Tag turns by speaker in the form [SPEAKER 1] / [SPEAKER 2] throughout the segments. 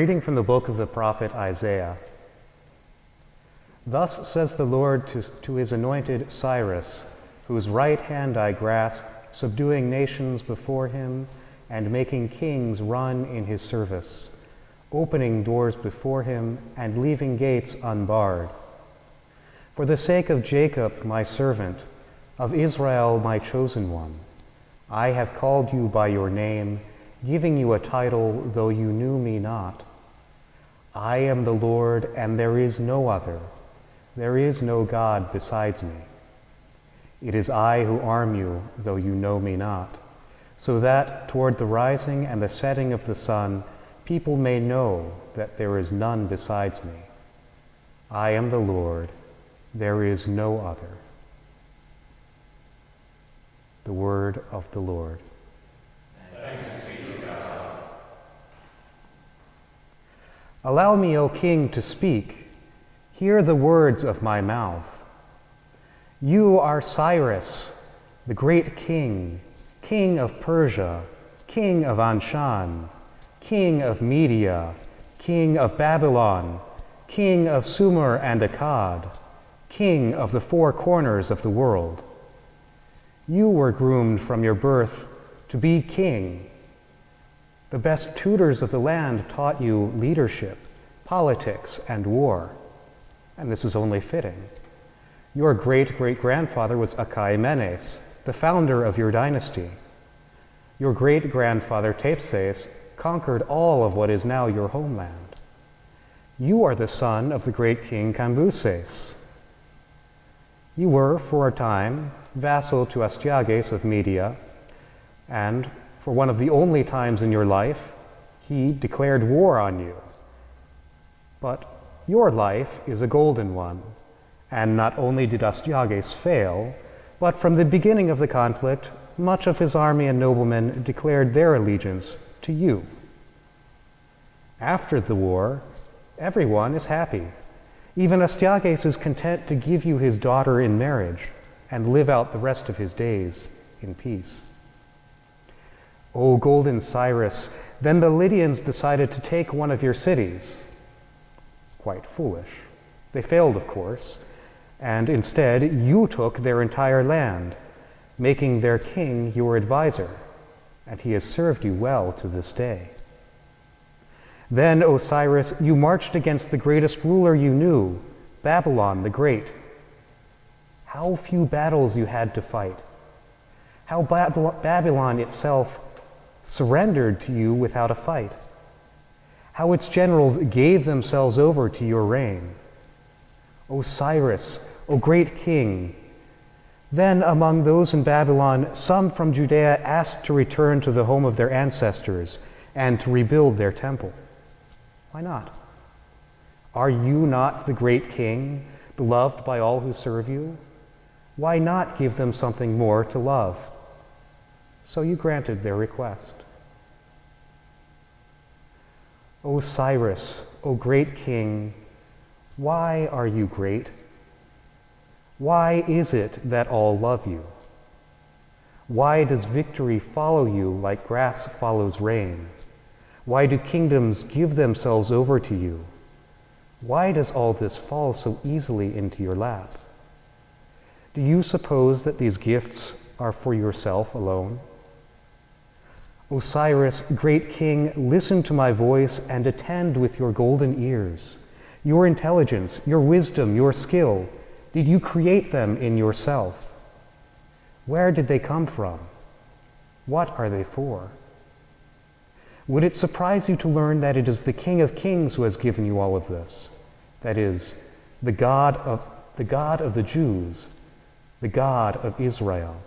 [SPEAKER 1] reading from the book of the prophet Isaiah. Thus says the Lord to his anointed Cyrus, whose right hand I grasp, subduing nations before him, and making kings run in his service, opening doors before him, and leaving gates unbarred. For the sake of Jacob, my servant, of Israel, my chosen one, I have called you by your name, giving you a title, though you knew me not. I am the Lord, and there is no other. There is no God besides me. It is I who arm you, though you know me not, so that toward the rising and the setting of the sun, people may know that there is none besides me. I am the Lord, there is no other. The word of the Lord.
[SPEAKER 2] Thanks be to God.
[SPEAKER 1] Allow me, O King, to speak. Hear the words of my mouth. You are Cyrus, the great king, king of Persia, king of Anshan, king of Media, king of Babylon, king of Sumer and Akkad, king of the four corners of the world. You were groomed from your birth to be king. The best tutors of the land taught you leadership, politics, and war. And this is only fitting. Your great-great-grandfather was Achaemenes, the founder of your dynasty. Your great-grandfather Tepses conquered all of what is now your homeland. You are the son of the great king Cambyses. You were, for a time, vassal to Astyages of Media, and for one of the only times in your life, he declared war on you. But your life is a golden one, and not only did Astyages fail, but from the beginning of the conflict, much of his army and noblemen declared their allegiance to you. After the war, everyone is happy. Even Astyages is content to give you his daughter in marriage and live out the rest of his days in peace. O golden Cyrus, then the Lydians decided to take one of your cities. Quite foolish. They failed, of course, and instead you took their entire land, making their king your advisor, and he has served you well to this day. Then, O Cyrus, you marched against the greatest ruler you knew, Babylon the Great. How few battles you had to fight. How Babylon itself surrendered to you without a fight. How its generals gave themselves over to your reign. O Cyrus, O great king, then among those in Babylon, some from Judea asked to return to the home of their ancestors and to rebuild their temple. Why not? Are you not the great king, beloved by all who serve you? Why not give them something more to love? So you granted their request. O Cyrus, O great king, why are you great? Why is it that all love you? Why does victory follow you like grass follows rain? Why do kingdoms give themselves over to you? Why does all this fall so easily into your lap? Do you suppose that these gifts are for yourself alone? O Cyrus, great king, listen to my voice and attend with your golden ears. Your intelligence, your wisdom, your skill, did you create them in yourself? Where did they come from? What are they for? Would it surprise you to learn that it is the King of Kings who has given you all of this? That is, the God of the Jews, the God of Israel.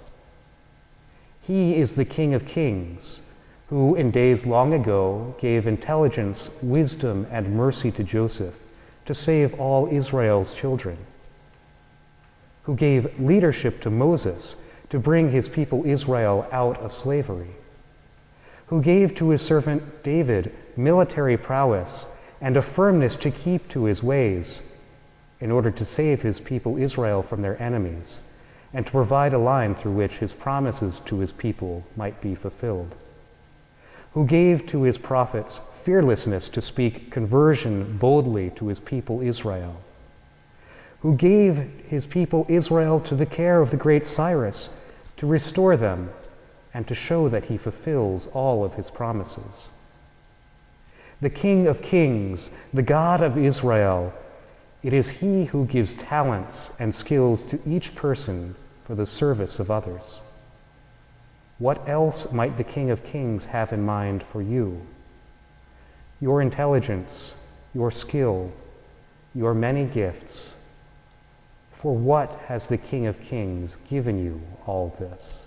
[SPEAKER 1] He is the King of Kings, who in days long ago gave intelligence, wisdom, and mercy to Joseph to save all Israel's children, who gave leadership to Moses to bring his people Israel out of slavery, who gave to his servant David military prowess and a firmness to keep to his ways in order to save his people Israel from their enemies and to provide a line through which his promises to his people might be fulfilled, who gave to his prophets fearlessness to speak conversion boldly to his people Israel, who gave his people Israel to the care of the great Cyrus to restore them and to show that he fulfills all of his promises. The King of Kings, the God of Israel, it is he who gives talents and skills to each person for the service of others. What else might the King of Kings have in mind for you? Your intelligence, your skill, your many gifts. For what has the King of Kings given you all this?